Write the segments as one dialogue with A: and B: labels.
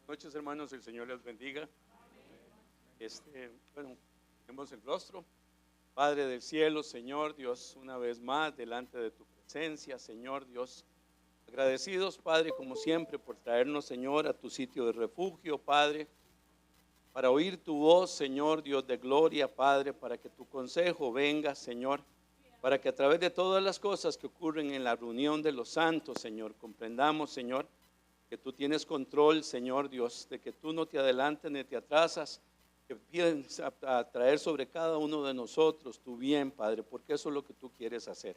A: Buenas noches, hermanos, el Señor les bendiga. Tenemos el rostro. Padre del cielo, Señor Dios, una vez más delante de tu presencia, Señor Dios, agradecidos, Padre, como siempre, por traernos, Señor, a tu sitio de refugio, Padre, para oír tu voz, Señor Dios de gloria, Padre, para que tu consejo venga, Señor, para que a través de todas las cosas que ocurren en la reunión de los santos, Señor, comprendamos, Señor, que tú tienes control, Señor Dios, de que tú no te adelantes ni te atrasas, que pides a traer sobre cada uno de nosotros tu bien, Padre, porque eso es lo que tú quieres hacer.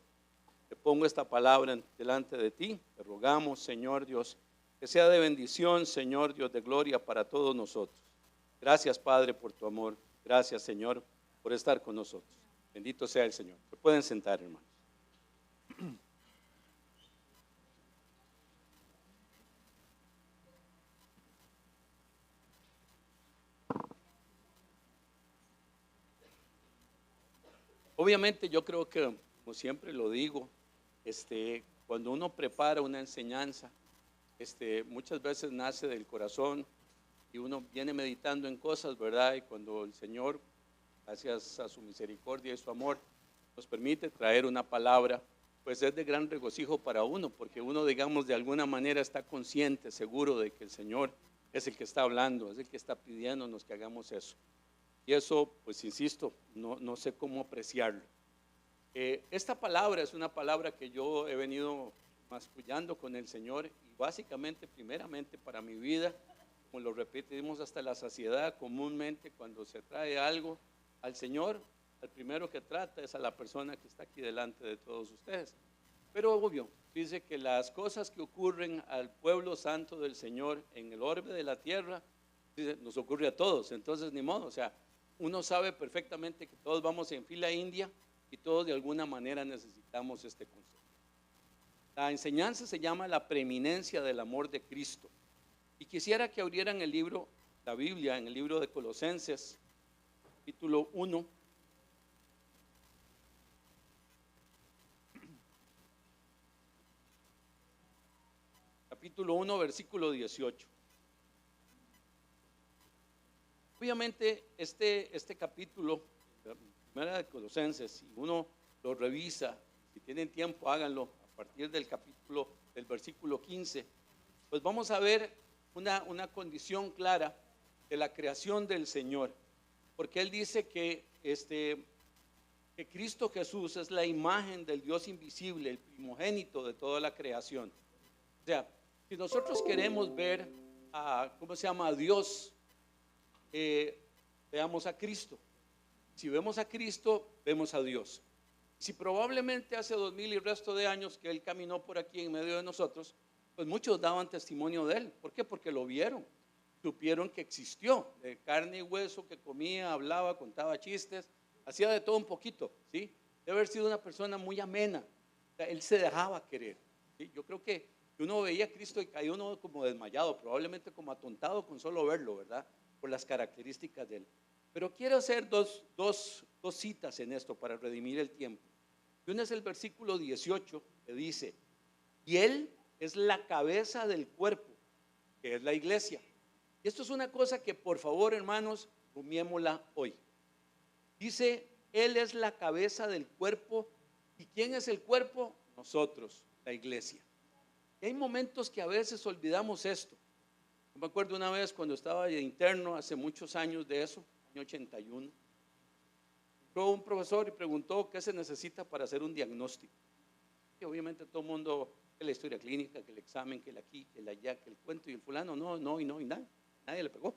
A: Te pongo esta palabra delante de ti, te rogamos, Señor Dios, que sea de bendición, Señor Dios de gloria para todos nosotros. Gracias, Padre, por tu amor. Gracias, Señor, por estar con nosotros. Bendito sea el Señor. Se pueden sentar, hermanos. Obviamente yo creo que, como siempre lo digo, cuando uno prepara una enseñanza, muchas veces nace del corazón y uno viene meditando en cosas, ¿verdad? Y cuando el Señor, gracias a su misericordia y su amor, nos permite traer una palabra, pues es de gran regocijo para uno, porque uno, digamos, de alguna manera está consciente, seguro de que el Señor es el que está hablando, es el que está pidiéndonos que hagamos eso. Y eso, pues insisto, no sé cómo apreciarlo. Esta palabra es una palabra que yo he venido mascullando con el Señor y básicamente, primeramente para mi vida, como lo repetimos hasta la saciedad, comúnmente cuando se trae algo al Señor, al primero que trata es a la persona que está aquí delante de todos ustedes. Pero obvio, dice que las cosas que ocurren al pueblo santo del Señor en el orbe de la tierra, dice, nos ocurre a todos, entonces ni modo, o sea, uno sabe perfectamente que todos vamos en fila india y todos de alguna manera necesitamos este consejo. La enseñanza se llama la preeminencia del amor de Cristo. Y quisiera que abrieran el libro, la Biblia, en el libro de Colosenses, capítulo 1. Capítulo 1, versículo 18. Obviamente este capítulo, la primera de Colosenses, si uno lo revisa, si tienen tiempo háganlo, a partir del versículo 15, pues vamos a ver una condición clara de la creación del Señor, porque Él dice que Cristo Jesús es la imagen del Dios invisible, el primogénito de toda la creación. O sea, si nosotros queremos ver a Dios, veamos a Cristo. Si vemos a Cristo, vemos a Dios. Si probablemente hace 2000 y resto de años que Él caminó por aquí en medio de nosotros, pues muchos daban testimonio de Él. ¿Por qué? Porque lo vieron, supieron que existió, de carne y hueso, que comía, hablaba, contaba chistes, hacía de todo un poquito, ¿sí? Debe haber sido una persona muy amena. O sea, Él se dejaba querer, ¿sí? Yo creo que uno veía a Cristo y caía uno como desmayado, probablemente como atontado con solo verlo, ¿verdad? Por las características de Él. Pero quiero hacer dos citas en esto para redimir el tiempo. Y una es el versículo 18 que dice, y Él es la cabeza del cuerpo, que es la iglesia. Y esto es una cosa que por favor, hermanos, rumiémosla hoy. Dice, Él es la cabeza del cuerpo. ¿Y quién es el cuerpo? Nosotros, la iglesia. Y hay momentos que a veces olvidamos esto. Yo me acuerdo una vez cuando estaba de interno, hace muchos años de eso, año 81, entró un profesor y preguntó qué se necesita para hacer un diagnóstico. Y obviamente todo el mundo, que la historia clínica, que el examen, que el aquí, que el allá, que el cuento, y el fulano, no, y nadie le pegó.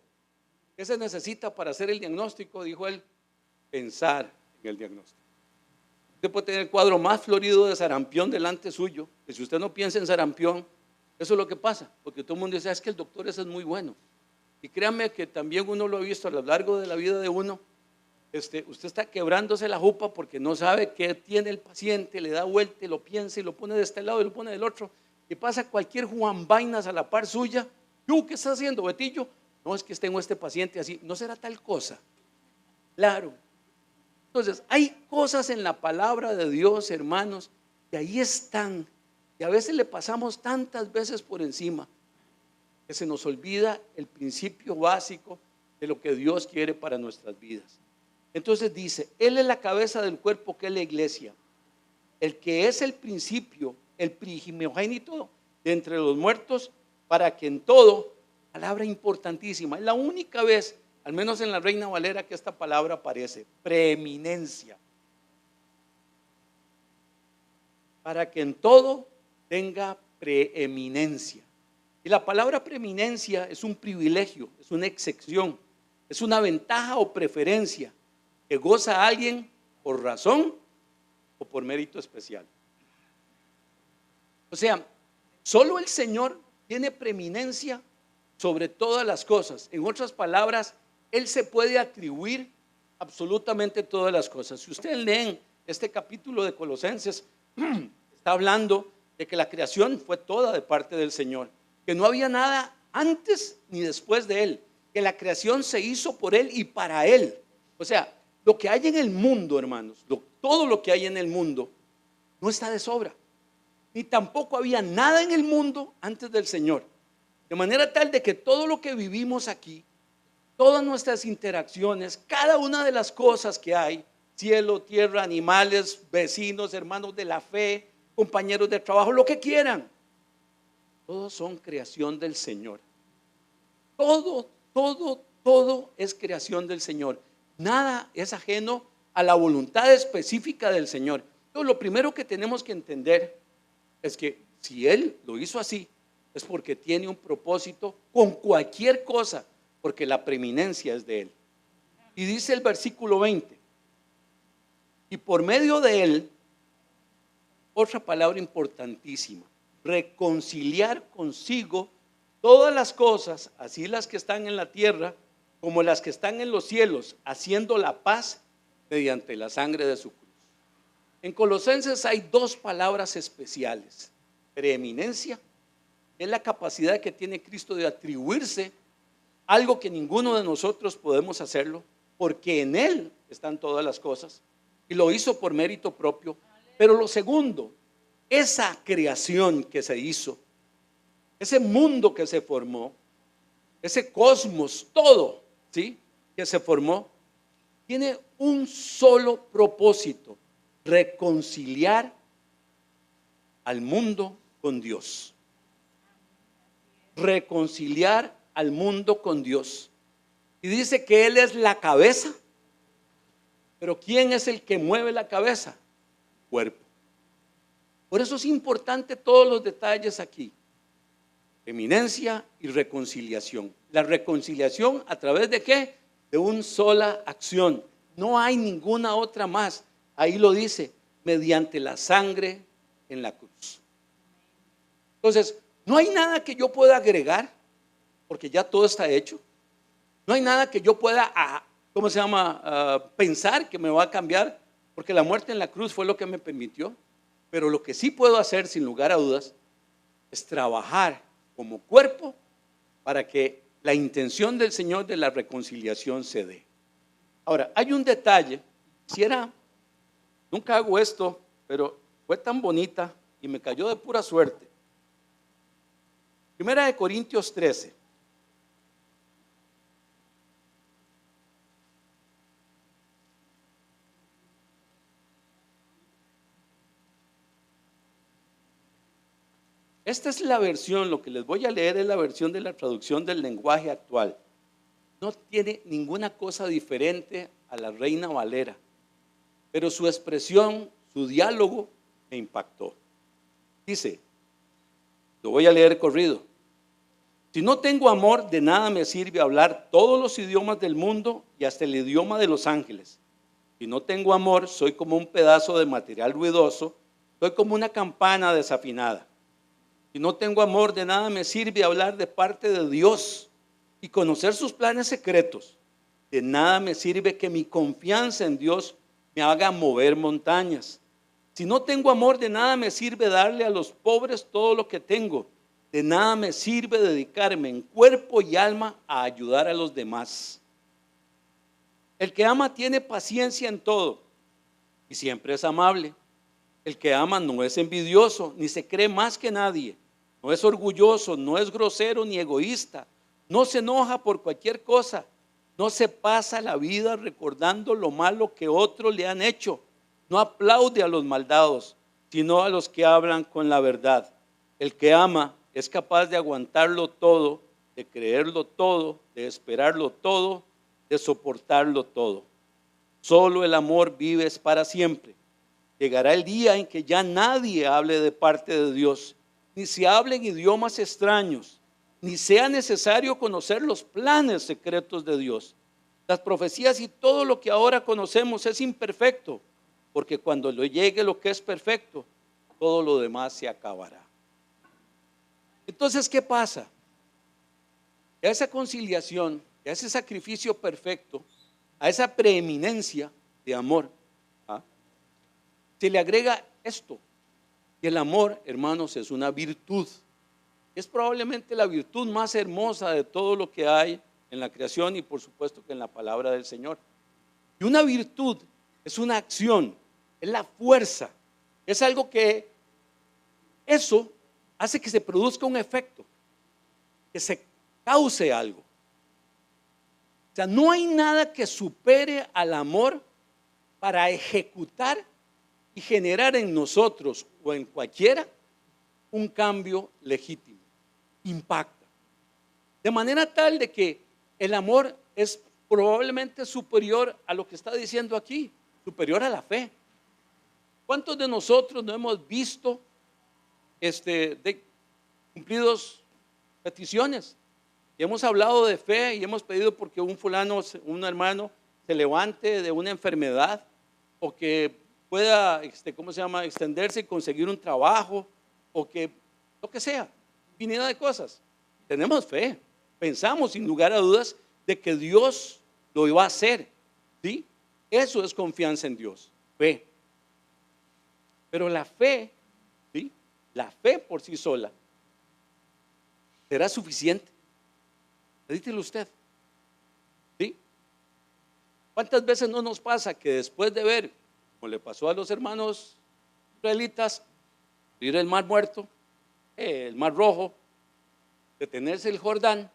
A: ¿Qué se necesita para hacer el diagnóstico? Dijo él, pensar en el diagnóstico. Usted puede tener el cuadro más florido de sarampión delante suyo, que si usted no piensa en sarampión, eso es lo que pasa, porque todo el mundo dice, es que el doctor ese es muy bueno. Y créanme que también uno lo ha visto a lo largo de la vida de uno. Usted está quebrándose la jupa porque no sabe qué tiene el paciente, le da vuelta y lo piensa y lo pone de este lado y lo pone del otro. Y pasa cualquier Juan Vainas a la par suya. ¿Qué está haciendo, Betillo? No, es que tengo este paciente así. ¿No será tal cosa? Claro. Entonces, hay cosas en la palabra de Dios, hermanos, que ahí están, y a veces le pasamos tantas veces por encima. que se nos olvida el principio básico de lo que Dios quiere para nuestras vidas. Entonces dice, Él es la cabeza del cuerpo, que es la iglesia, el que es el principio, el primogénito de entre los muertos, para que en todo, palabra importantísima, es la única vez, al menos en la Reina Valera, que esta palabra aparece, preeminencia, para que en todo tenga preeminencia. Y la palabra preeminencia es un privilegio, es una excepción, es una ventaja o preferencia que goza a alguien por razón o por mérito especial. O sea, solo el Señor tiene preeminencia sobre todas las cosas. En otras palabras, Él se puede atribuir absolutamente todas las cosas. Si ustedes leen este capítulo de Colosenses, está hablando de que la creación fue toda de parte del Señor, que no había nada antes ni después de Él, que la creación se hizo por Él y para Él. O sea, lo que hay en el mundo, hermanos, todo lo que hay en el mundo no está de sobra, ni tampoco había nada en el mundo antes del Señor. De manera tal de que todo lo que vivimos aquí, todas nuestras interacciones, cada una de las cosas que hay, cielo, tierra, animales, vecinos, hermanos de la fe, compañeros de trabajo, lo que quieran, todos son creación del Señor. Todo es creación del Señor. Nada es ajeno a la voluntad específica del Señor. Entonces, lo primero que tenemos que entender es que si Él lo hizo así, es porque tiene un propósito con cualquier cosa, porque la preeminencia es de Él. Y dice el versículo 20, y por medio de Él, otra palabra importantísima, reconciliar consigo todas las cosas, así las que están en la tierra como las que están en los cielos, haciendo la paz mediante la sangre de su cruz. En Colosenses hay dos palabras especiales: preeminencia, es la capacidad que tiene Cristo de atribuirse algo que ninguno de nosotros podemos hacerlo, porque en Él están todas las cosas y lo hizo por mérito propio. Pero lo segundo, esa creación que se hizo, ese mundo que se formó, ese cosmos, todo, ¿sí?, que se formó, tiene un solo propósito: reconciliar al mundo con Dios. Reconciliar al mundo con Dios. Y dice que Él es la cabeza. Pero ¿quién es el que mueve la cabeza? Cuerpo. Por eso es importante todos los detalles aquí: eminencia y reconciliación. La reconciliación, ¿a través de qué? De una sola acción. No hay ninguna otra más. Ahí lo dice: mediante la sangre en la cruz. Entonces, no hay nada que yo pueda agregar, porque ya todo está hecho. No hay nada que yo pueda, pensar que me va a cambiar, porque la muerte en la cruz fue lo que me permitió. Pero lo que sí puedo hacer, sin lugar a dudas, es trabajar como cuerpo para que la intención del Señor de la reconciliación se dé. Ahora, hay un detalle. Nunca hago esto, pero fue tan bonita y me cayó de pura suerte. Primera de Corintios 13. Esta es la versión, lo que les voy a leer es la versión de la traducción del lenguaje actual. No tiene ninguna cosa diferente a la Reina Valera, pero su expresión, su diálogo me impactó. Dice, lo voy a leer corrido: si no tengo amor, de nada me sirve hablar todos los idiomas del mundo y hasta el idioma de los ángeles. Si no tengo amor, soy como un pedazo de material ruidoso, soy como una campana desafinada. Si no tengo amor, de nada me sirve hablar de parte de Dios y conocer sus planes secretos. De nada me sirve que mi confianza en Dios me haga mover montañas. Si no tengo amor, de nada me sirve darle a los pobres todo lo que tengo. De nada me sirve dedicarme en cuerpo y alma a ayudar a los demás. El que ama tiene paciencia en todo y siempre es amable. El que ama no es envidioso, ni se cree más que nadie. no es orgulloso, no es grosero ni egoísta, no se enoja por cualquier cosa, no se pasa la vida recordando lo malo que otros le han hecho, no aplaude a los maldados, sino a los que hablan con la verdad. El que ama es capaz de aguantarlo todo, de creerlo todo, de esperarlo todo, de soportarlo todo. Solo el amor vive para siempre. Llegará el día en que ya nadie hable de parte de Dios, ni se hablen idiomas extraños, ni sea necesario conocer los planes secretos de Dios. Las profecías y todo lo que ahora conocemos es imperfecto, porque cuando le llegue lo que es perfecto, todo lo demás se acabará. Entonces, ¿qué pasa? A esa conciliación, a ese sacrificio perfecto, a esa preeminencia de amor, se le agrega esto, que el amor, hermanos, es una virtud. Es probablemente la virtud más hermosa de todo lo que hay en la creación y por supuesto que en la palabra del Señor. Y una virtud es una acción, es la fuerza, es algo que eso hace que se produzca un efecto, que se cause algo. O sea, no hay nada que supere al amor para ejecutar y generar en nosotros o en cualquiera un cambio legítimo, impacta. De manera tal de que el amor es probablemente superior a lo que está diciendo aquí, superior a la fe. ¿Cuántos de nosotros no hemos visto de cumplidos peticiones? Y hemos hablado de fe y hemos pedido porque un fulano, un hermano se levante de una enfermedad o que pueda, extenderse y conseguir un trabajo o que lo que sea, infinidad de cosas. Tenemos fe, pensamos sin lugar a dudas de que Dios lo iba a hacer, ¿sí? Eso es confianza en Dios, fe. Pero la fe, ¿sí? La fe por sí sola será suficiente. Dígelo usted, ¿sí? ¿Cuántas veces no nos pasa que después de ver, como le pasó a los hermanos israelitas, ir el mar muerto, el mar rojo, detenerse el Jordán,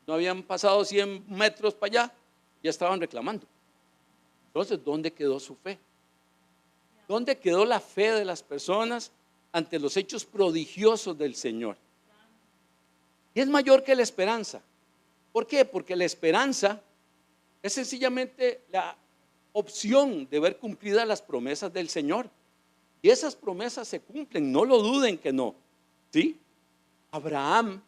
A: no habían pasado 100 metros para allá, ya estaban reclamando? Entonces, ¿dónde quedó su fe? ¿Dónde quedó la fe de las personas ante los hechos prodigiosos del Señor? Y es mayor que la esperanza. ¿Por qué? Porque la esperanza es sencillamente la opción de ver cumplidas las promesas del Señor. Y esas promesas se cumplen, no lo duden que no, ¿sí? Abraham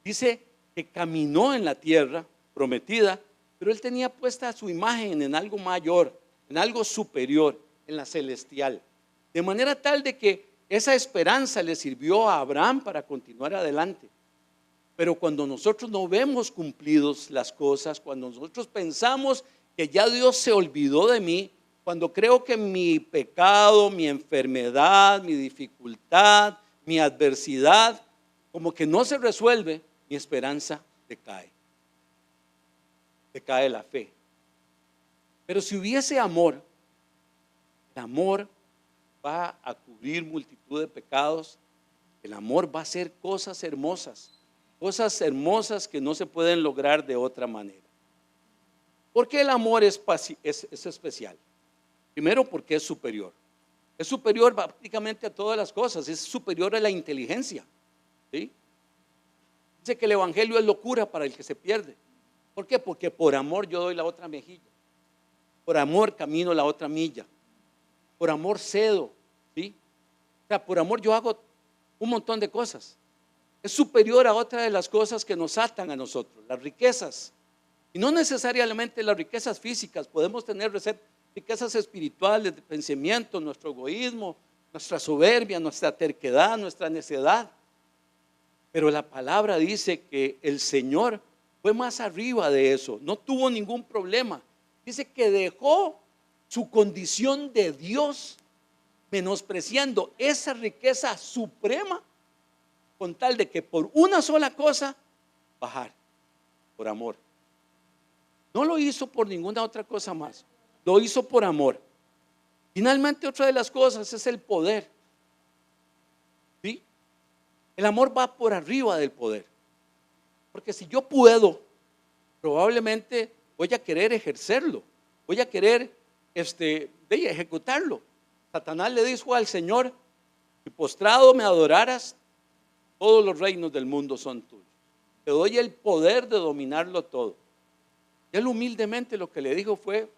A: dice que caminó en la tierra prometida, pero él tenía puesta su imagen en algo mayor, en algo superior, en la celestial. De manera tal de que esa esperanza le sirvió a Abraham para continuar adelante. Pero cuando nosotros no vemos cumplidos las cosas, cuando nosotros pensamos que ya Dios se olvidó de mí, cuando creo que mi pecado, mi enfermedad, mi dificultad, mi adversidad, como que no se resuelve, mi esperanza decae. Decae la fe. Pero si hubiese amor, el amor va a cubrir multitud de pecados, el amor va a hacer cosas hermosas que no se pueden lograr de otra manera. ¿Por qué el amor es especial? Primero, porque es superior. Es superior prácticamente a todas las cosas, es superior a la inteligencia, ¿sí? Dice que el evangelio es locura para el que se pierde. ¿Por qué? Porque por amor yo doy la otra mejilla, por amor camino la otra milla, por amor cedo, ¿sí? O sea, por amor yo hago un montón de cosas. Es superior a otra de las cosas que nos atan a nosotros, las riquezas. Y no necesariamente las riquezas físicas, podemos tener riquezas espirituales de pensamiento, nuestro egoísmo, nuestra soberbia, nuestra terquedad, nuestra necedad. Pero la palabra dice que el Señor fue más arriba de eso, no tuvo ningún problema. Dice que dejó su condición de Dios, menospreciando esa riqueza suprema, con tal de que por una sola cosa bajar, por amor. No lo hizo por ninguna otra cosa más, lo hizo por amor. Finalmente, otra de las cosas es el poder, ¿sí? El amor va por arriba del poder. Porque si yo puedo, probablemente voy a querer ejercerlo, voy a querer ejecutarlo. Satanás le dijo al Señor: si postrado me adoraras, todos los reinos del mundo son tuyos. Te doy el poder de dominarlo todo. Y él humildemente lo que le dijo fue: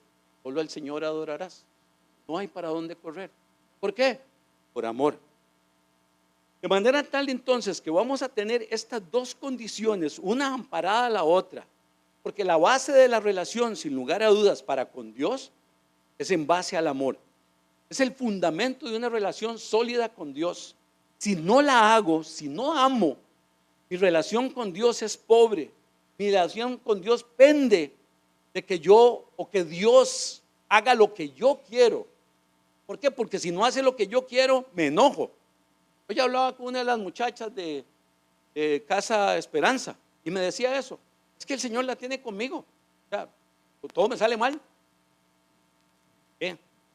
A: solo al Señor adorarás. No hay para dónde correr. ¿Por qué? Por amor. De manera tal entonces que vamos a tener estas dos condiciones, una amparada a la otra. Porque la base de la relación, sin lugar a dudas, para con Dios, es en base al amor. Es el fundamento de una relación sólida con Dios. Si no la hago, si no amo, mi relación con Dios es pobre. Mi relación con Dios pende de que yo o que Dios haga lo que yo quiero. ¿Por qué? Porque si no hace lo que yo quiero, me enojo. Hoy hablaba con una de las muchachas de Casa Esperanza y me decía eso: es que el Señor la tiene conmigo, o sea, todo me sale mal.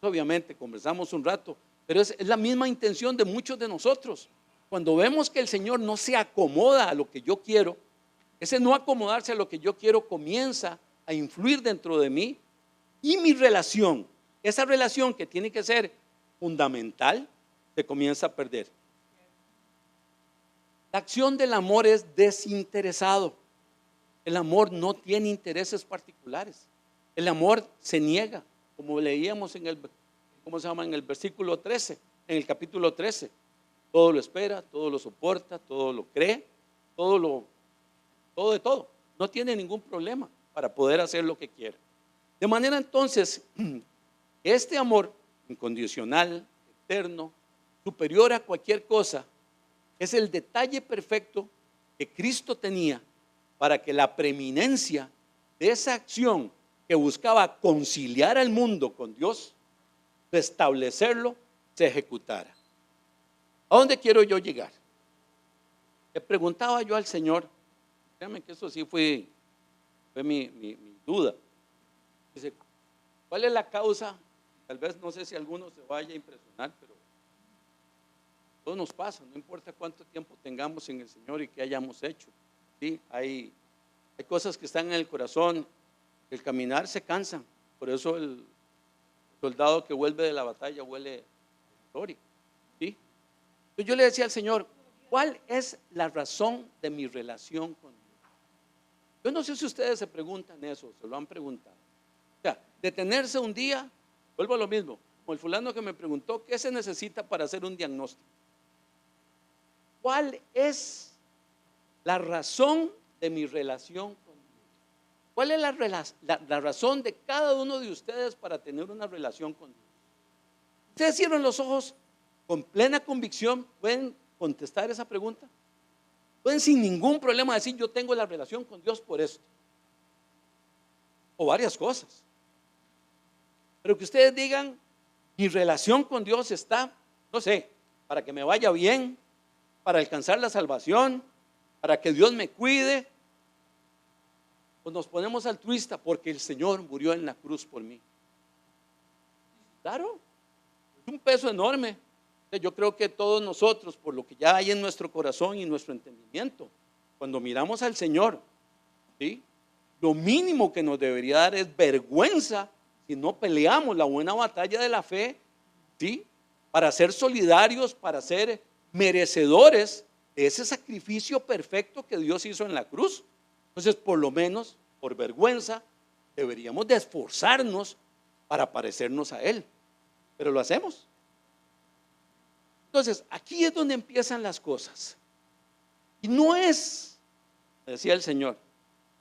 A: Obviamente conversamos un rato, pero es la misma intención de muchos de nosotros. Cuando vemos que el Señor no se acomoda a lo que yo quiero, ese no acomodarse a lo que yo quiero comienza a influir dentro de mí, y mi relación, esa relación que tiene que ser fundamental, se comienza a perder. La acción del amor es desinteresado. El amor no tiene intereses particulares. El amor se niega, como leíamos en el versículo 13, en el capítulo 13. Todo lo espera, todo lo soporta, todo lo cree, todo de todo. No tiene ningún problema para poder hacer lo que quiera. De manera entonces, este amor incondicional, eterno, superior a cualquier cosa, es el detalle perfecto que Cristo tenía para que la preeminencia de esa acción que buscaba conciliar al mundo con Dios, restablecerlo, se ejecutara. ¿A dónde quiero yo llegar? Le preguntaba yo al Señor, créanme que eso sí fue mi duda. Dice: ¿cuál es la causa? Tal vez no sé si alguno se vaya a impresionar, pero todo nos pasa, no importa cuánto tiempo tengamos en el Señor y qué hayamos hecho. ¿Sí? Hay cosas que están en el corazón. El caminar se cansa. Por eso el soldado que vuelve de la batalla huele a gloria. ¿Sí? Entonces yo le decía al Señor: ¿cuál es la razón de mi relación con Dios? Yo no sé si ustedes se preguntan eso, se lo han preguntado. O sea, detenerse un día, vuelvo a lo mismo, como el fulano que me preguntó: ¿qué se necesita para hacer un diagnóstico? ¿Cuál es la razón de mi relación con Dios? ¿Cuál es la razón de cada uno de ustedes para tener una relación con Dios? Ustedes cierran los ojos con plena convicción, pueden contestar esa pregunta. Pueden sin ningún problema decir: yo tengo la relación con Dios por esto, o varias cosas. Pero que ustedes digan: mi relación con Dios está, no sé, para que me vaya bien, para alcanzar la salvación, para que Dios me cuide. Pues nos ponemos altruistas porque el Señor murió en la cruz por mí. Claro, es un peso enorme. Yo creo que todos nosotros, por lo que ya hay en nuestro corazón y nuestro entendimiento, cuando miramos al Señor, ¿sí?, lo mínimo que nos debería dar es vergüenza si no peleamos la buena batalla de la fe, ¿sí?, para ser solidarios, para ser merecedores de ese sacrificio perfecto que Dios hizo en la cruz. Entonces, por lo menos, por vergüenza, deberíamos de esforzarnos para parecernos a Él. Pero lo hacemos. Entonces, aquí es donde empiezan las cosas. Y no es, decía el Señor,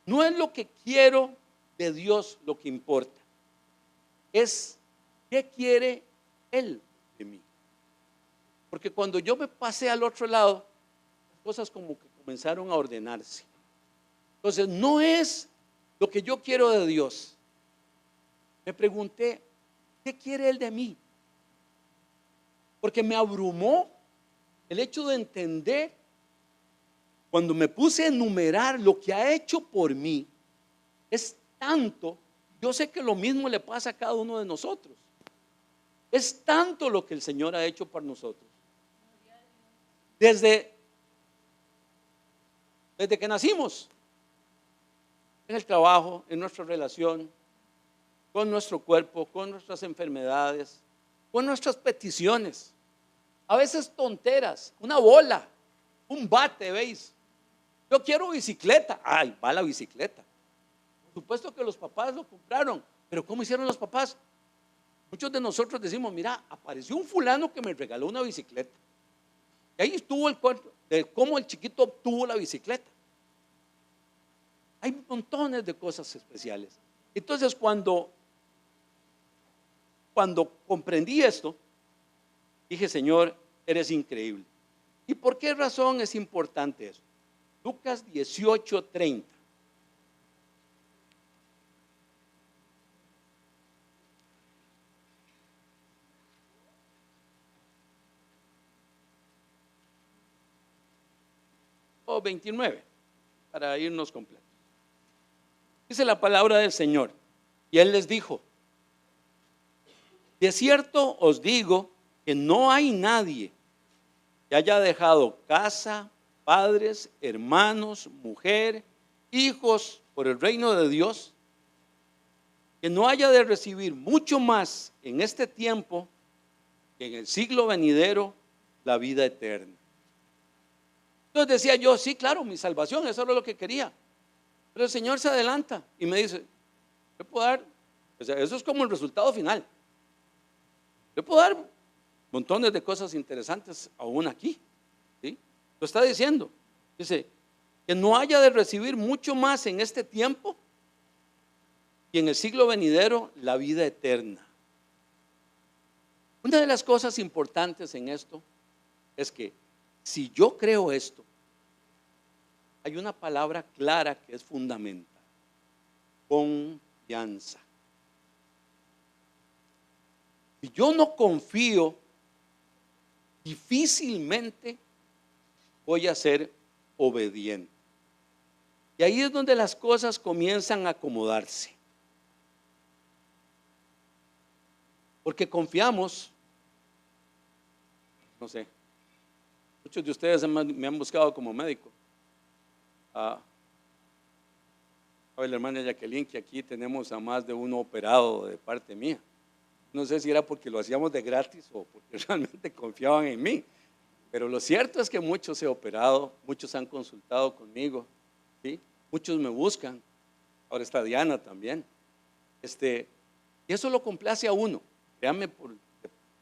A: no es lo que quiero de Dios lo que importa. Es qué quiere Él de mí. Porque cuando yo me pasé al otro lado, las cosas como que comenzaron a ordenarse. Entonces, no es lo que yo quiero de Dios. Me pregunté: ¿qué quiere Él de mí? Porque me abrumó el hecho de entender, cuando me puse a enumerar lo que ha hecho por mí, es tanto. Yo sé que lo mismo le pasa a cada uno de nosotros. Es tanto lo que el Señor ha hecho por nosotros. Desde desde que nacimos, en el trabajo, en nuestra relación, con nuestro cuerpo, con nuestras enfermedades, con nuestras peticiones. A veces tonteras, una bola, un bate, ¿veis? Yo quiero bicicleta. Ay, va la bicicleta. Por supuesto que los papás lo compraron, pero ¿cómo hicieron los papás? Muchos de nosotros decimos, mira, apareció un fulano que me regaló una bicicleta. Y ahí estuvo el cuento de cómo el chiquito obtuvo la bicicleta. Hay montones de cosas especiales. Entonces, cuando comprendí esto, dije, Señor, eres increíble. ¿Y por qué razón es importante eso? Lucas 18:30. O 29, para irnos completos. Dice la palabra del Señor. Y Él les dijo, de cierto os digo que no hay nadie que haya dejado casa, padres, hermanos, mujer, hijos por el reino de Dios, que no haya de recibir mucho más en este tiempo que en el siglo venidero la vida eterna. Entonces decía yo, sí, claro, mi salvación, eso era lo que quería. Pero el Señor se adelanta y me dice, le puedo dar, o sea, eso es como el resultado final. Le puedo dar montones de cosas interesantes aún aquí, ¿sí? Lo está diciendo. Dice, que no haya de recibir mucho más en este tiempo y en el siglo venidero la vida eterna. Una de las cosas importantes en esto es que si yo creo esto, hay una palabra clara que es fundamental: confianza. Si yo no confío, difícilmente voy a ser obediente. Y ahí es donde las cosas comienzan a acomodarse. Porque confiamos, no sé, muchos de ustedes me han buscado como médico. A la hermana Jacqueline, que aquí tenemos a más de uno operado de parte mía. No sé si era porque lo hacíamos de gratis o porque realmente confiaban en mí, pero lo cierto es que muchos he operado, muchos han consultado conmigo, ¿sí? Muchos me buscan, ahora está Diana también, y eso lo complace a uno, créanme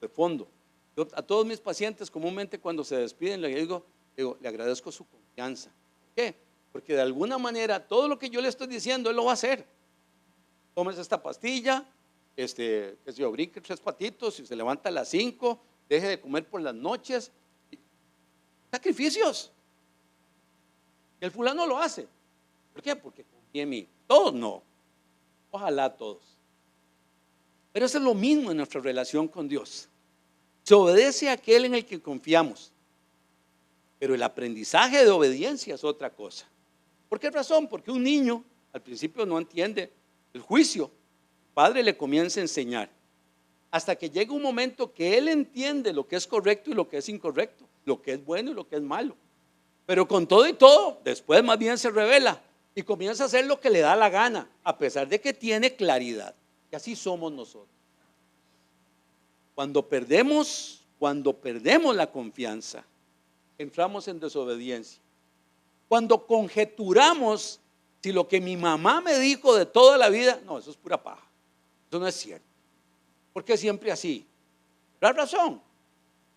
A: de fondo. Yo a todos mis pacientes comúnmente cuando se despiden le digo, le agradezco su confianza. ¿Por qué? Porque de alguna manera todo lo que yo le estoy diciendo, él lo va a hacer. Tómese esta pastilla, que se brinque 3 patitos y se levanta a las 5, deje de comer por las noches. Sacrificios. Y el fulano lo hace. ¿Por qué? Porque confía en mí. Todos no. Ojalá todos. Pero eso es lo mismo en nuestra relación con Dios. Se obedece a aquel en el que confiamos. Pero el aprendizaje de obediencia es otra cosa. ¿Por qué razón? Porque un niño al principio no entiende el juicio. El padre le comienza a enseñar hasta que llega un momento que él entiende lo que es correcto y lo que es incorrecto, lo que es bueno y lo que es malo. Pero con todo y todo, después más bien se revela y comienza a hacer lo que le da la gana, a pesar de que tiene claridad. Y así somos nosotros. Cuando perdemos la confianza, entramos en desobediencia. Cuando conjeturamos si lo que mi mamá me dijo de toda la vida, no, eso es pura paja, eso no es cierto, porque es siempre así. La razón.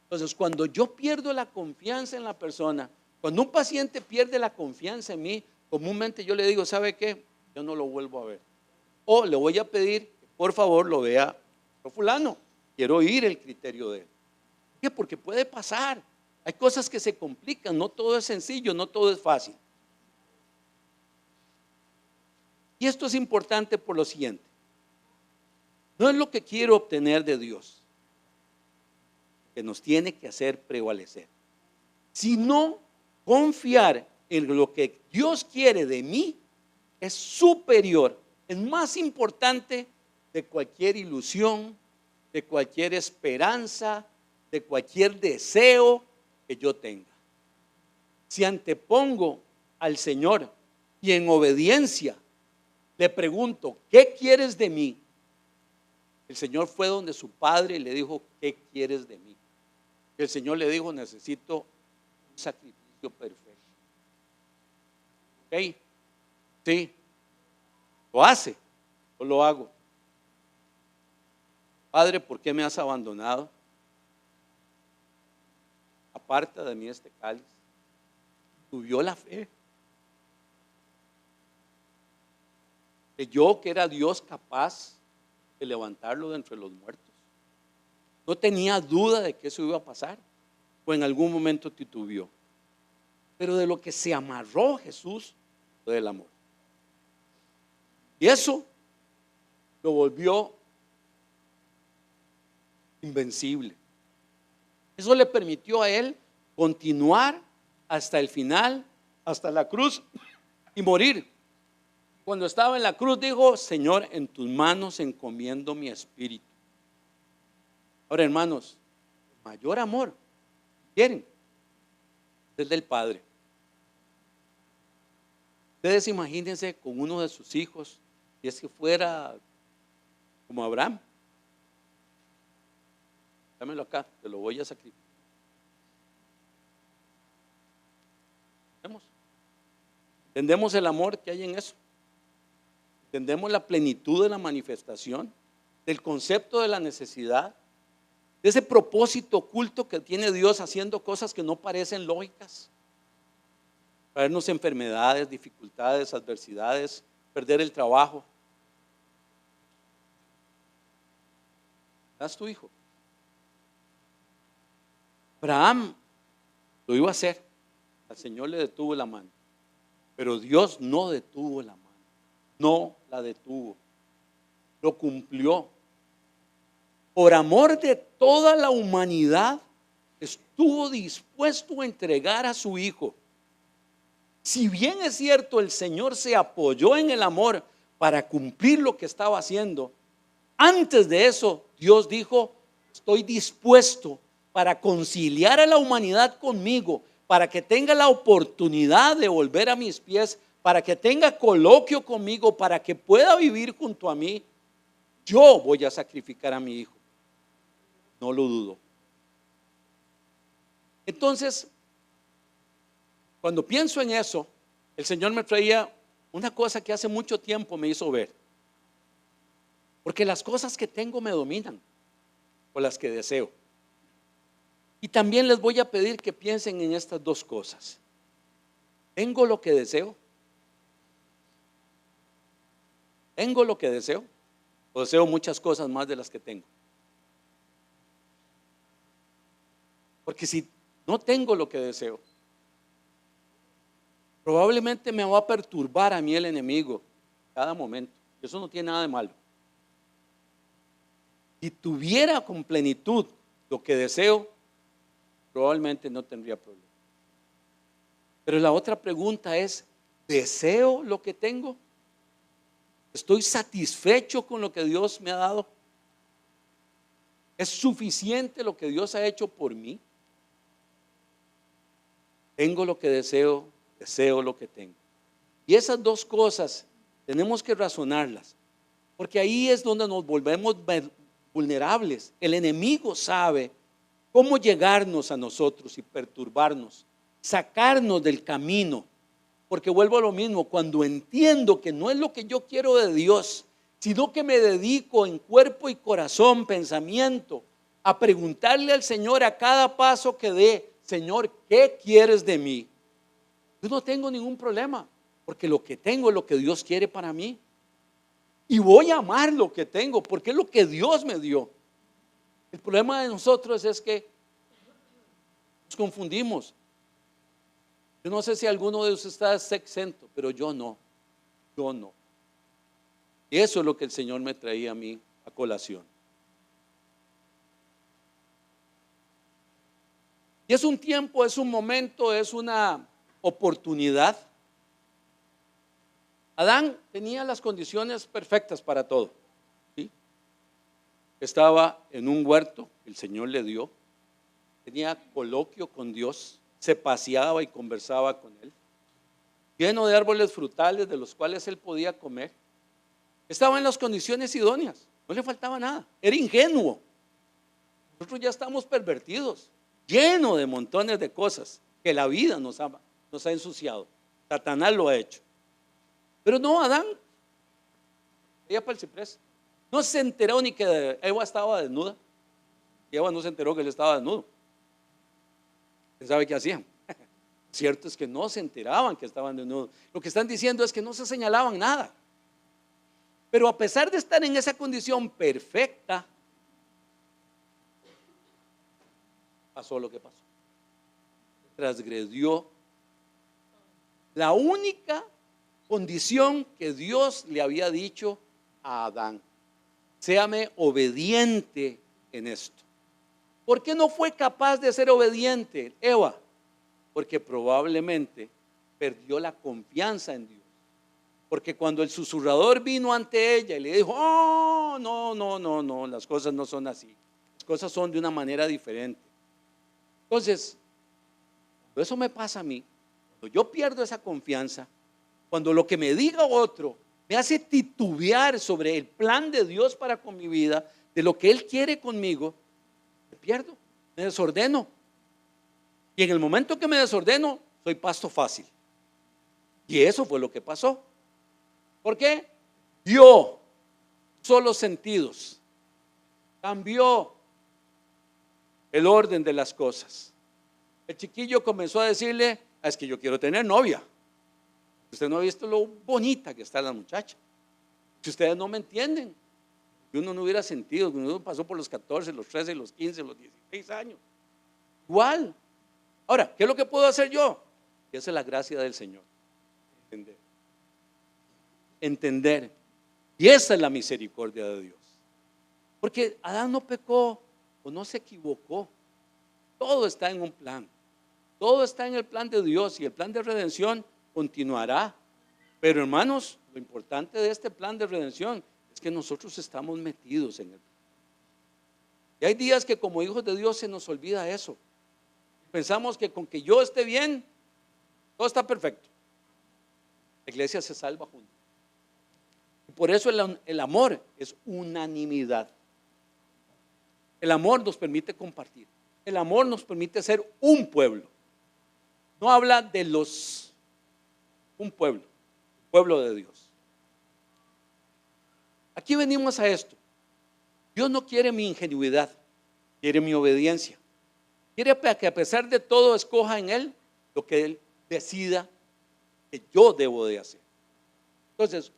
A: Entonces, cuando yo pierdo la confianza en la persona, cuando un paciente pierde la confianza en mí, comúnmente yo le digo, ¿sabe qué? Yo no lo vuelvo a ver. O le voy a pedir que por favor lo vea a fulano. Quiero oír el criterio de él. ¿Por qué? Porque puede pasar. Hay cosas que se complican, no todo es sencillo, no todo es fácil. Y esto es importante por lo siguiente. No es lo que quiero obtener de Dios que nos tiene que hacer prevalecer, sino confiar en lo que Dios quiere de mí es superior, es más importante de cualquier ilusión, de cualquier esperanza, de cualquier deseo que yo tenga. Si antepongo al Señor y en obediencia le pregunto, ¿qué quieres de mí? El Señor fue donde su padre y le dijo, ¿qué quieres de mí? El Señor le dijo, necesito un sacrificio perfecto. ¿Ok? Sí. ¿Lo hace o lo hago? Padre, ¿por qué me has abandonado? Aparta de mí este cáliz. Subió la fe. Creyó que era Dios capaz de levantarlo de entre los muertos. No tenía duda de que eso iba a pasar, o en algún momento titubeó. Pero de lo que se amarró Jesús fue del amor. Y eso lo volvió invencible. Eso le permitió a él continuar hasta el final, hasta la cruz y morir. Cuando estaba en la cruz dijo, Señor, en tus manos encomiendo mi espíritu. Ahora, hermanos, el mayor amor, ¿quieren? Es el del Padre. Ustedes imagínense con uno de sus hijos, si es que fuera como Abraham. Dámelo acá, te lo voy a sacrificar. ¿Entendemos el amor que hay en eso? ¿Entendemos la plenitud de la manifestación, del concepto de la necesidad, de ese propósito oculto que tiene Dios haciendo cosas que no parecen lógicas? Traernos enfermedades, dificultades, adversidades, perder el trabajo. ¿Das tu hijo? Abraham lo iba a hacer. Al Señor le detuvo la mano. Pero Dios no detuvo la mano. No la detuvo. Lo cumplió. Por amor de toda la humanidad, estuvo dispuesto a entregar a su hijo. Si bien es cierto, el Señor se apoyó en el amor para cumplir lo que estaba haciendo, antes de eso Dios dijo, estoy dispuesto para conciliar a la humanidad conmigo, para que tenga la oportunidad de volver a mis pies, para que tenga coloquio conmigo, para que pueda vivir junto a mí. Yo voy a sacrificar a mi hijo. No lo dudo. Entonces, cuando pienso en eso, el Señor me traía una cosa que hace mucho tiempo me hizo ver. Porque las cosas que tengo me dominan, o las que deseo. Y también les voy a pedir que piensen en estas dos cosas. ¿Tengo lo que deseo? ¿Tengo lo que deseo? O deseo muchas cosas más de las que tengo. Porque si no tengo lo que deseo, probablemente me va a perturbar a mí el enemigo cada momento. Eso no tiene nada de malo. Si tuviera con plenitud lo que deseo, probablemente no tendría problema. Pero la otra pregunta es, ¿deseo lo que tengo? ¿Estoy satisfecho con lo que Dios me ha dado? ¿Es suficiente lo que Dios ha hecho por mí? Tengo lo que deseo, deseo lo que tengo. Y esas dos cosas tenemos que razonarlas, porque ahí es donde nos volvemos vulnerables. El enemigo sabe cómo llegarnos a nosotros y perturbarnos, sacarnos del camino. Porque vuelvo a lo mismo, cuando entiendo que no es lo que yo quiero de Dios, sino que me dedico en cuerpo y corazón, pensamiento, a preguntarle al Señor a cada paso que dé, Señor, ¿qué quieres de mí? Yo no tengo ningún problema, porque lo que tengo es lo que Dios quiere para mí. Y voy a amar lo que tengo, porque es lo que Dios me dio. El problema de nosotros es que nos confundimos. Yo no sé si alguno de ustedes está exento, pero yo no. Yo no. Y eso es lo que el Señor me traía a mí a colación. Y es un tiempo, es un momento, es una oportunidad. Adán tenía las condiciones perfectas para todo, ¿sí? Estaba en un huerto, el Señor le dio, tenía coloquio con Dios, se paseaba y conversaba con él. lleno de árboles frutales de los cuales él podía comer. Estaba en las condiciones idóneas, no le faltaba nada, era ingenuo. Nosotros ya estamos pervertidos, lleno de montones de cosas que la vida nos ha ensuciado. Satanás lo ha hecho. Pero no, Adán, ella para el ciprés, no se enteró ni que Eva estaba desnuda. Y Eva no se enteró que él estaba desnudo. ¿Usted sabe qué hacían? Cierto es que no se enteraban que estaban desnudos. Lo que están diciendo es que no se señalaban nada. Pero a pesar de estar en esa condición perfecta, pasó lo que pasó. Transgredió la única condición que Dios le había dicho a Adán: séame obediente en esto. ¿Por qué no fue capaz de ser obediente Eva? Porque probablemente perdió la confianza en Dios. Porque cuando el susurrador vino ante ella y le dijo: oh, no, las cosas no son así, las cosas son de una manera diferente. Entonces, cuando eso me pasa a mí, cuando yo pierdo esa confianza, cuando lo que me diga otro me hace titubear sobre el plan de Dios para con mi vida, de lo que Él quiere conmigo, me pierdo, me desordeno. Y en el momento que me desordeno, soy pasto fácil. Y eso fue lo que pasó. ¿Por qué? Dio solos sentidos, cambió el orden de las cosas. El chiquillo comenzó a decirle: es que yo quiero tener novia. Usted no ha visto lo bonita que está la muchacha. Si ustedes no me entienden, uno no hubiera sentido, uno pasó por los 14, los 13, los 15, los 16 años. Igual. Ahora, ¿qué es lo que puedo hacer yo? Y esa es la gracia del Señor. Entender. Y esa es la misericordia de Dios. Porque Adán no pecó o no se equivocó. Todo está en un plan. Todo está en el plan de Dios, y el plan de redención continuará. Pero hermanos, lo importante de este plan de redención es que nosotros estamos metidos en él. Y hay días que como hijos de Dios se nos olvida eso. Pensamos que con que yo esté bien, todo está perfecto. La iglesia se salva juntos. Y por eso el amor es unanimidad. El amor nos permite compartir. El amor nos permite ser un pueblo. No habla de un pueblo de Dios. Aquí venimos a esto. Dios no quiere mi ingenuidad, quiere mi obediencia. Quiere que a pesar de todo escoja en Él lo que Él decida que yo debo de hacer. Entonces,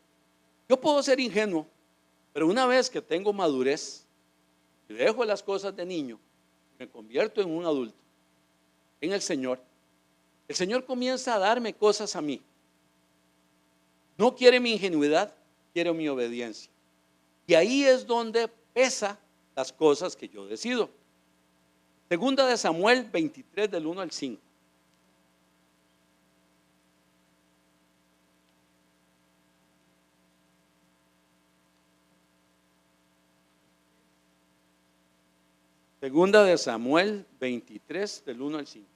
A: yo puedo ser ingenuo, pero una vez que tengo madurez y dejo las cosas de niño, me convierto en un adulto, en el Señor comienza a darme cosas a mí. No quiere mi ingenuidad, quiere mi obediencia. Y ahí es donde pesa las cosas que yo decido. Segunda de Samuel 23 del 1 al 5. Segunda de Samuel 23 del 1 al 5.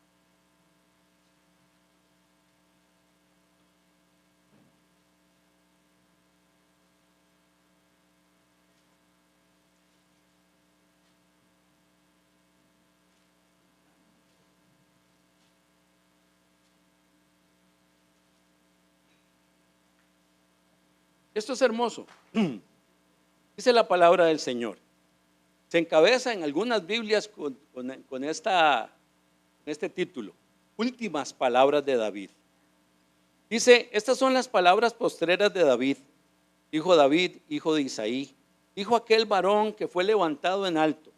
A: Esto es hermoso. Dice la palabra del Señor. Se encabeza en algunas Biblias con este título: Últimas palabras de David. Dice: estas son las palabras postreras de David. Dijo David, hijo de Isaí, dijo aquel varón que fue levantado en alto,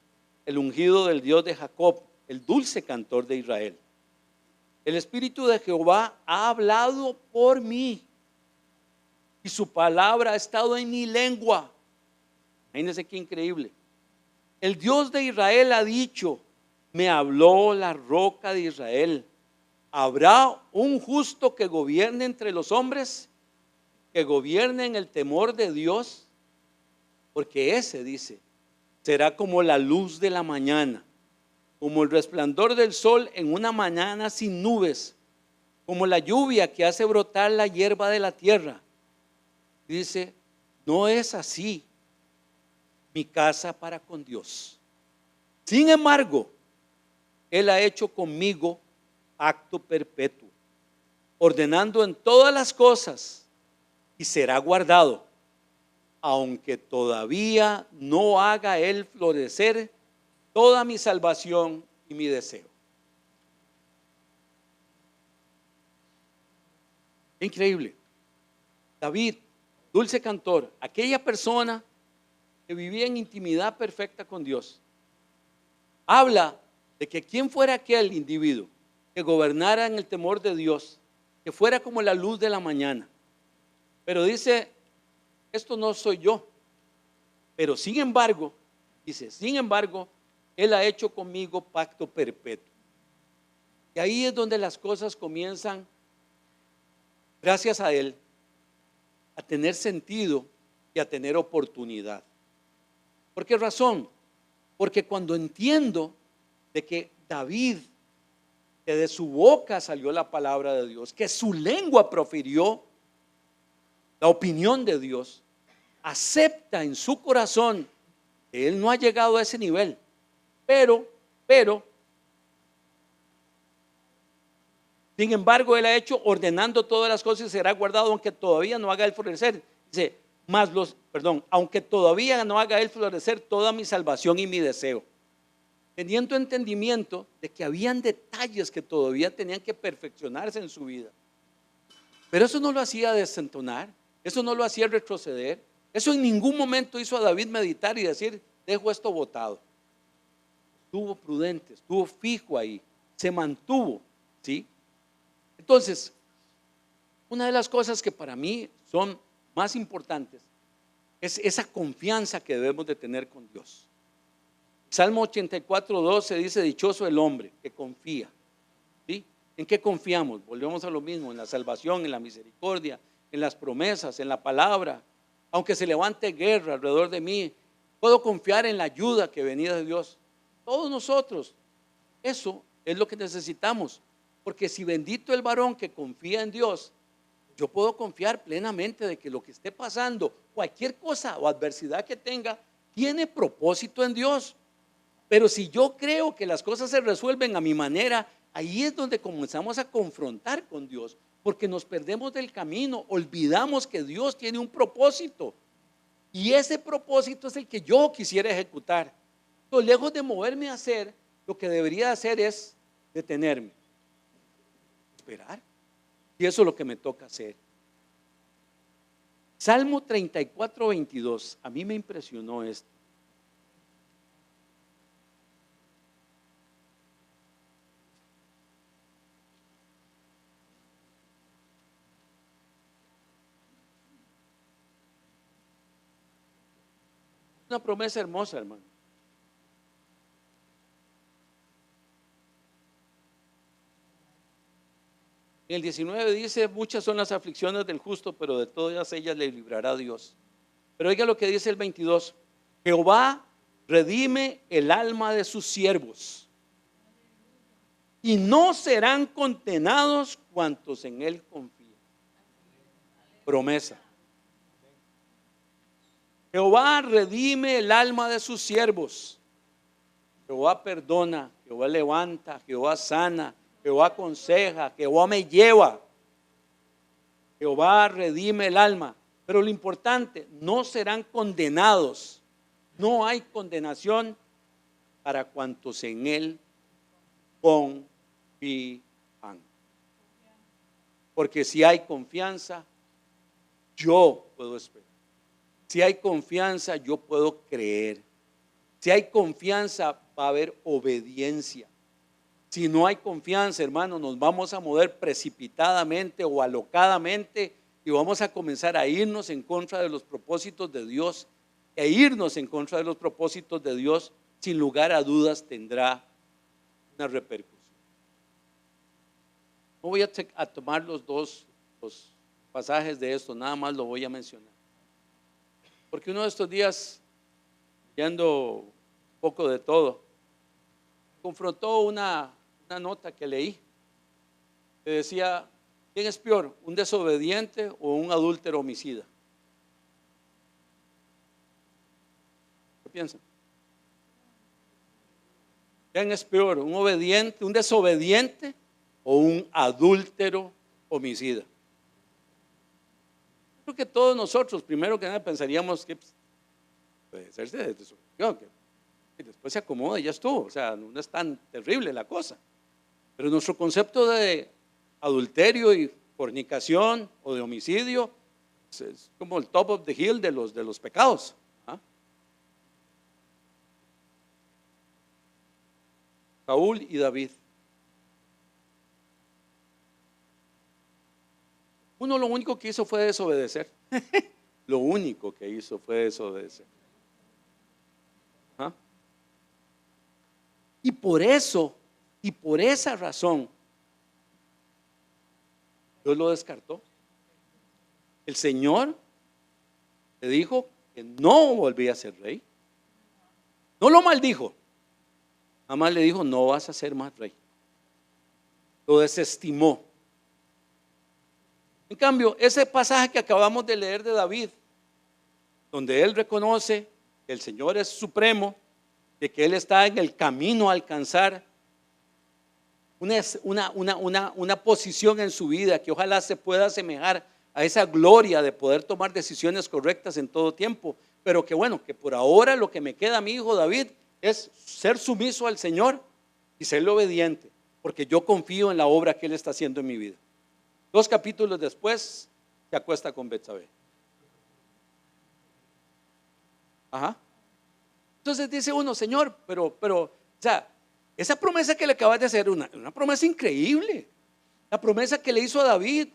A: el ungido del Dios de Jacob, el dulce cantor de Israel: el Espíritu de Jehová ha hablado por mí, y su palabra ha estado en mi lengua. Imagínense qué increíble. El Dios de Israel ha dicho: me habló la roca de Israel. ¿Habrá un justo que gobierne entre los hombres, que gobierne en el temor de Dios? Porque ese, dice, será como la luz de la mañana, como el resplandor del sol en una mañana sin nubes, como la lluvia que hace brotar la hierba de la tierra. Dice, no es así mi casa para con Dios. Sin embargo, Él ha hecho conmigo pacto perpetuo, ordenando en todas las cosas, y será guardado, aunque todavía no haga Él florecer toda mi salvación y mi deseo. Increíble. David, dulce cantor, aquella persona que vivía en intimidad perfecta con Dios, habla de que quien fuera aquel individuo que gobernara en el temor de Dios, que fuera como la luz de la mañana. Pero dice, esto no soy yo. Pero sin embargo, dice, sin embargo, Él ha hecho conmigo pacto perpetuo. Y ahí es donde las cosas comienzan, gracias a Él, a tener sentido y a tener oportunidad. ¿Por qué razón? Porque cuando entiendo de que David, que de su boca salió la palabra de Dios, que su lengua profirió la opinión de Dios, acepta en su corazón que él no ha llegado a ese nivel, pero, sin embargo, Él ha hecho ordenando todas las cosas y será guardado aunque todavía no haga Él florecer. Dice, aunque todavía no haga Él florecer toda mi salvación y mi deseo. Teniendo entendimiento de que habían detalles que todavía tenían que perfeccionarse en su vida. Pero eso no lo hacía desentonar, eso no lo hacía retroceder. Eso en ningún momento hizo a David meditar y decir, dejo esto botado. Estuvo prudente, estuvo fijo ahí, se mantuvo, ¿sí? Entonces, una de las cosas que para mí son más importantes es esa confianza que debemos de tener con Dios. Salmo 84:12 dice, dichoso el hombre que confía. ¿Sí? ¿En qué confiamos? Volvemos a lo mismo, en la salvación, en la misericordia, en las promesas, en la palabra. Aunque se levante guerra alrededor de mí, puedo confiar en la ayuda que venía de Dios. Todos nosotros, eso es lo que necesitamos. Porque si bendito el varón que confía en Dios, yo puedo confiar plenamente de que lo que esté pasando, cualquier cosa o adversidad que tenga, tiene propósito en Dios. Pero si yo creo que las cosas se resuelven a mi manera, ahí es donde comenzamos a confrontar con Dios, porque nos perdemos del camino, olvidamos que Dios tiene un propósito y ese propósito es el que yo quisiera ejecutar. Entonces, lejos de moverme a hacer, lo que debería hacer es detenerme, esperar, y eso es lo que me toca hacer. Salmo 34:22, a mí me impresionó esto. Una promesa hermosa, hermano. En el 19 dice, muchas son las aflicciones del justo, pero de todas ellas le librará Dios. Pero oiga lo que dice el 22, Jehová redime el alma de sus siervos y no serán condenados cuantos en él confían. Promesa. Jehová redime el alma de sus siervos. Jehová perdona, Jehová levanta, Jehová sana, Jehová aconseja, Jehová me lleva. Jehová redime el alma. Pero lo importante, no serán condenados. No hay condenación para cuantos en él confían. Porque si hay confianza, yo puedo esperar. Si hay confianza, yo puedo creer. Si hay confianza, va a haber obediencia. Si no hay confianza, hermano, nos vamos a mover precipitadamente o alocadamente y vamos a comenzar a irnos en contra de los propósitos de Dios. E irnos en contra de los propósitos de Dios, sin lugar a dudas, tendrá una repercusión. No voy a tomar los pasajes de esto, nada más lo voy a mencionar. Porque uno de estos días, leyendo un poco de todo, confrontó una nota que leí que decía, ¿Quién es peor, un desobediente o un adúltero homicida? ¿Qué piensan? ¿Quién es peor, un obediente, un desobediente o un adúltero homicida? Creo que todos nosotros, primero que nada, pensaríamos que puede ser de desobediencia, que después se acomoda y ya estuvo. O sea, no es tan terrible la cosa. Pero nuestro concepto de adulterio y fornicación o de homicidio es como el top of the hill de los pecados. ¿Ah? Saúl y David. Uno lo único que hizo fue desobedecer. Lo único que hizo fue desobedecer. ¿Ah? Y por eso, y por esa razón, Dios lo descartó. El Señor le dijo que no volvía a ser rey. No lo maldijo. Jamás le dijo, no vas a ser más rey. Lo desestimó. En cambio, ese pasaje que acabamos de leer de David, donde él reconoce que el Señor es supremo, de que él está en el camino a alcanzar una posición en su vida que ojalá se pueda asemejar a esa gloria de poder tomar decisiones correctas en todo tiempo, pero que bueno, que por ahora lo que me queda a mi hijo David es ser sumiso al Señor y serle obediente, porque yo confío en la obra que él está haciendo en mi vida. 2 capítulos después se acuesta con Betsabé. Ajá. Entonces dice uno, Señor, pero, o sea, esa promesa que le acabas de hacer, una promesa increíble. La promesa que le hizo a David,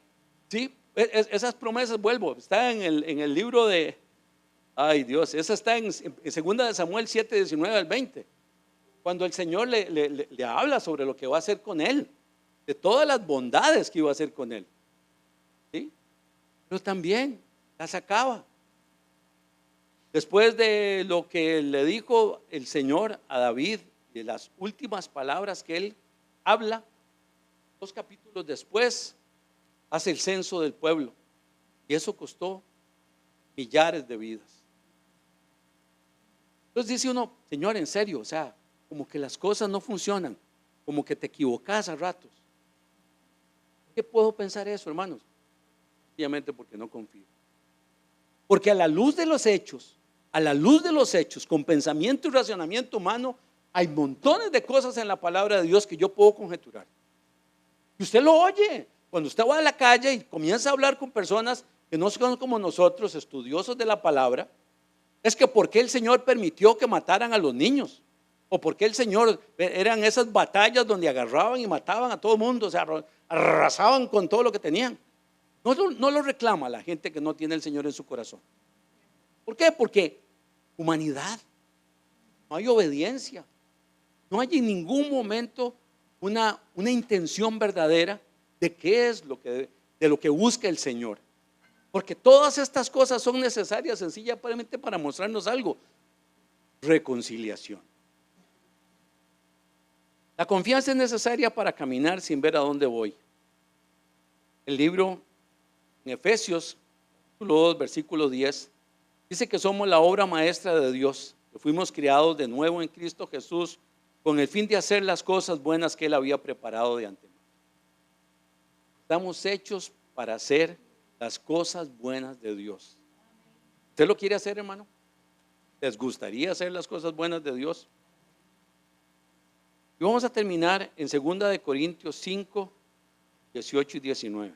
A: ¿sí? Esas promesas, vuelvo, está en el libro de, ay Dios, esa está en 2 de Samuel 7, 19 al 20. Cuando el Señor le habla sobre lo que va a hacer con él, de todas las bondades que iba a hacer con él, ¿sí? Pero también las acaba. Después de lo que le dijo el Señor a David, de las últimas palabras que él habla, 2 capítulos después hace el censo del pueblo y eso costó millares de vidas. Entonces dice uno, Señor, en serio, o sea, como que las cosas no funcionan, como que te equivocas a ratos. ¿Qué puedo pensar eso, hermanos? Sencillamente porque no confío. Porque a la luz de los hechos, con pensamiento y razonamiento humano, hay montones de cosas en la palabra de Dios que yo puedo conjeturar. Y usted lo oye. Cuando usted va a la calle y comienza a hablar con personas que no son como nosotros, estudiosos de la palabra, es que ¿por qué el Señor permitió que mataran a los niños? ¿O por qué el Señor, eran esas batallas donde agarraban y mataban a todo el mundo, o sea, arrasaban con todo lo que tenían? No lo reclama la gente que no tiene el Señor en su corazón. ¿Por qué? Porque humanidad, no hay obediencia, no hay en ningún momento una intención verdadera de qué es de lo que busca el Señor. Porque todas estas cosas son necesarias sencillamente para mostrarnos algo: reconciliación. La confianza es necesaria para caminar sin ver a dónde voy. El libro en Efesios, capítulo 2, versículo 10, dice que somos la obra maestra de Dios, que fuimos creados de nuevo en Cristo Jesús con el fin de hacer las cosas buenas que Él había preparado de antemano. Estamos hechos para hacer las cosas buenas de Dios. ¿Usted lo quiere hacer, hermano? ¿Les gustaría hacer las cosas buenas de Dios? Y vamos a terminar en 2 de Corintios 5, 18 y 19.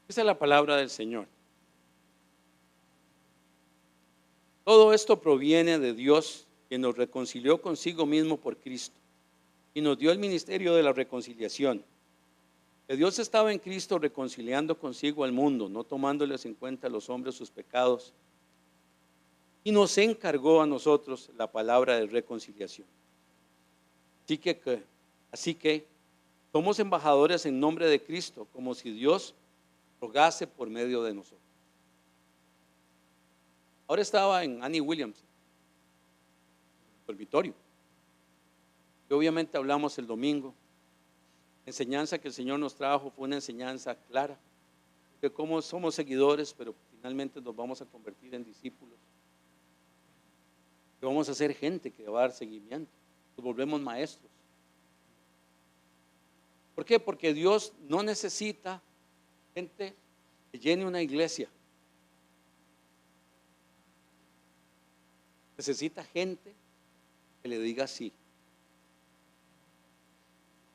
A: Esa es la palabra del Señor. Todo esto proviene de Dios, quien nos reconcilió consigo mismo por Cristo y nos dio el ministerio de la reconciliación. Que Dios estaba en Cristo reconciliando consigo al mundo, no tomándoles en cuenta a los hombres sus pecados, y nos encargó a nosotros la palabra de reconciliación. Así que somos embajadores en nombre de Cristo, como si Dios rogase por medio de nosotros. Ahora estaba en Annie Williams, dormitorio, y obviamente hablamos el domingo. La enseñanza que el Señor nos trajo fue una enseñanza clara, de cómo somos seguidores, pero finalmente nos vamos a convertir en discípulos, que vamos a ser gente que va a dar seguimiento, nos volvemos maestros. ¿Por qué? Porque Dios no necesita gente que llene una iglesia. Necesita gente que le diga sí.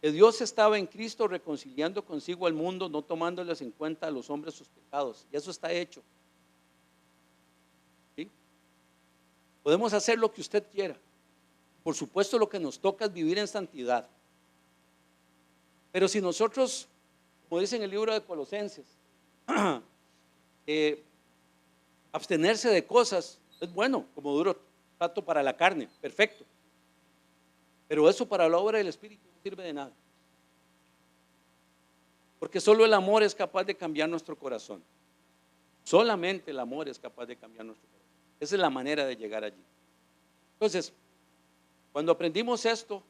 A: Que Dios estaba en Cristo reconciliando consigo al mundo, no tomándoles en cuenta a los hombres sus pecados. Y eso está hecho. ¿Sí? Podemos hacer lo que usted quiera. Por supuesto, lo que nos toca es vivir en santidad. Pero si nosotros, como dice en el libro de Colosenses, abstenerse de cosas es bueno, como duro trato para la carne, perfecto. Pero eso para la obra del Espíritu no sirve de nada. Porque solo el amor es capaz de cambiar nuestro corazón. Solamente el amor es capaz de cambiar nuestro corazón. Esa es la manera de llegar allí. Entonces, cuando aprendimos esto,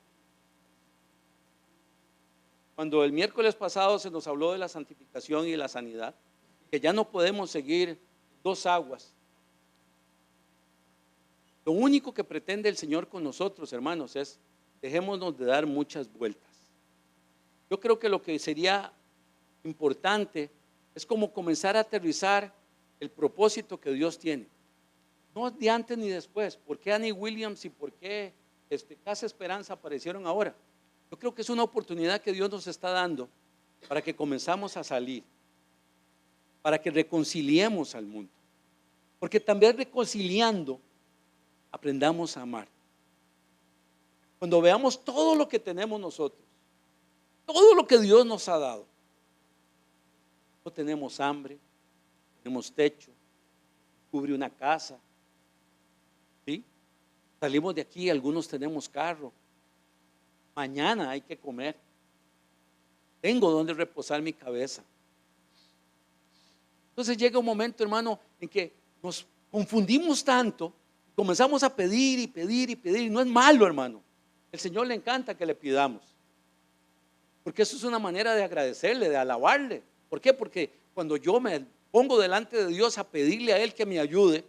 A: cuando el miércoles pasado se nos habló de la santificación y de la sanidad, que ya no podemos seguir dos aguas. Lo único que pretende el Señor con nosotros, hermanos, es dejémonos de dar muchas vueltas. Yo creo que lo que sería importante es como comenzar a aterrizar el propósito que Dios tiene. No de antes ni después. ¿Por qué Annie Williams y por qué Casa Esperanza aparecieron ahora? Yo creo que es una oportunidad que Dios nos está dando para que comenzamos a salir, para que reconciliemos al mundo. Porque también reconciliando, aprendamos a amar. Cuando veamos todo lo que tenemos nosotros, todo lo que Dios nos ha dado, no tenemos hambre, tenemos techo, cubre una casa, ¿sí? Salimos de aquí, algunos tenemos carro. Mañana hay que comer. Tengo donde reposar mi cabeza. Entonces llega un momento, hermano, en que nos confundimos tanto, comenzamos a pedir y pedir y pedir. Y no es malo, hermano. El Señor le encanta que le pidamos. Porque eso es una manera de agradecerle, de alabarle. ¿Por qué? Porque cuando yo me pongo delante de Dios a pedirle a Él que me ayude,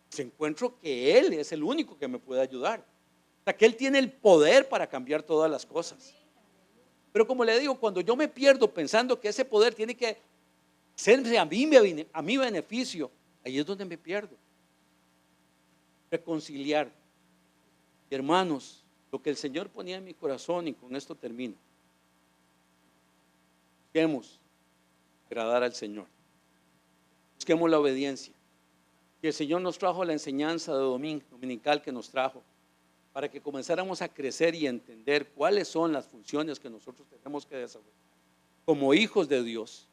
A: pues encuentro que Él es el único que me puede ayudar. O sea, que Él tiene el poder para cambiar todas las cosas. Pero como le digo, cuando yo me pierdo pensando que ese poder tiene que serse a mi beneficio, ahí es donde me pierdo. Reconciliar. Y hermanos, lo que el Señor ponía en mi corazón, y con esto termino. Busquemos agradar al Señor. Busquemos la obediencia. Y el Señor nos trajo la enseñanza de dominical que nos trajo, para que comenzáramos a crecer y entender cuáles son las funciones que nosotros tenemos que desarrollar como hijos de Dios.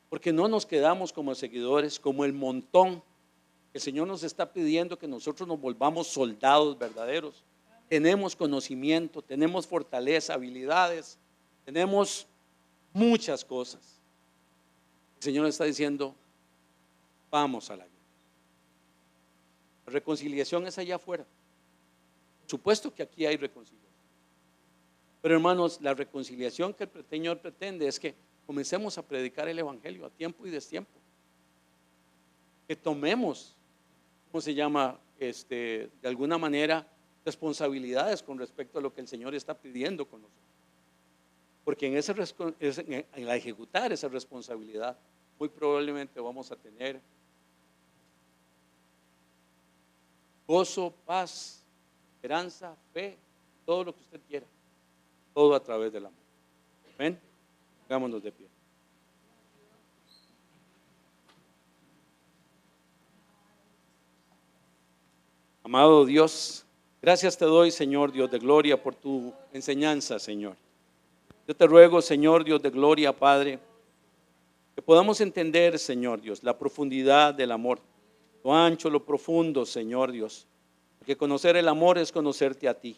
A: Porque no nos quedamos como seguidores, como el montón. El Señor nos está pidiendo que nosotros nos volvamos soldados verdaderos. Tenemos conocimiento, tenemos fortaleza, habilidades, tenemos muchas cosas. El Señor está diciendo, vamos a la guerra. La reconciliación es allá afuera. Por supuesto que aquí hay reconciliación. Pero hermanos, la reconciliación que el Señor pretende es que comencemos a predicar el Evangelio a tiempo y destiempo. Que tomemos, ¿cómo se llama? De alguna manera, responsabilidades con respecto a lo que el Señor está pidiendo con nosotros. Porque en la ejecutar esa responsabilidad, muy probablemente vamos a tener gozo, paz, esperanza, fe, todo lo que usted quiera, todo a través del amor. Amén. Pongámonos de pie. Amado Dios, gracias te doy, Señor Dios de gloria, por tu enseñanza, Señor. Yo te ruego, Señor Dios de gloria, Padre, que podamos entender, Señor Dios, la profundidad del amor, lo ancho, lo profundo, Señor Dios. Porque conocer el amor es conocerte a ti.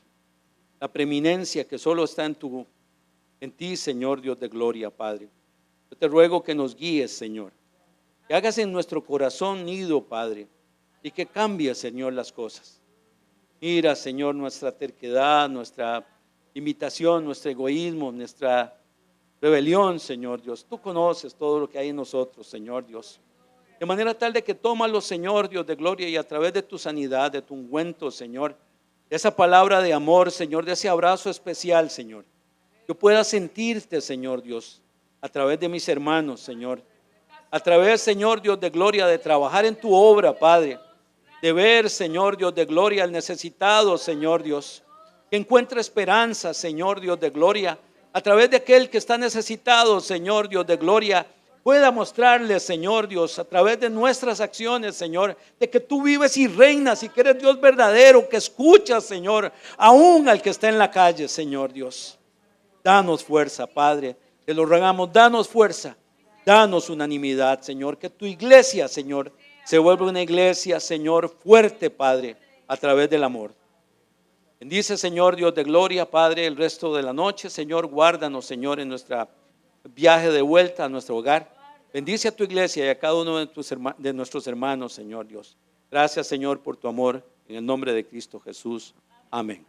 A: La preeminencia que solo está en ti, Señor Dios de gloria, Padre. Yo te ruego que nos guíes, Señor. Que hagas en nuestro corazón nido, Padre. Y que cambies, Señor, las cosas. Mira, Señor, nuestra terquedad, nuestra imitación, nuestro egoísmo, nuestra rebelión, Señor Dios. Tú conoces todo lo que hay en nosotros, Señor Dios. De manera tal de que tómalo, Señor Dios de gloria, y a través de tu sanidad, de tu ungüento, Señor, de esa palabra de amor, Señor, de ese abrazo especial, Señor, yo pueda sentirte, Señor Dios, a través de mis hermanos, Señor, a través, Señor Dios de gloria, de trabajar en tu obra, Padre, de ver, Señor Dios de gloria, al necesitado, Señor Dios, que encuentre esperanza, Señor Dios de gloria, a través de aquel que está necesitado, Señor Dios de gloria, pueda mostrarle, Señor Dios, a través de nuestras acciones, Señor, de que tú vives y reinas y que eres Dios verdadero, que escuchas, Señor, aún al que está en la calle, Señor Dios. Danos fuerza, Padre, te lo rogamos, danos fuerza, danos unanimidad, Señor, que tu iglesia, Señor, se vuelva una iglesia, Señor, fuerte, Padre, a través del amor. Bendice, Señor Dios de gloria, Padre, el resto de la noche, Señor, guárdanos, Señor, en nuestra viaje de vuelta a nuestro hogar. Bendice a tu iglesia y a cada uno de nuestros hermanos, Señor Dios. Gracias, Señor, por tu amor, en el nombre de Cristo Jesús. Amén.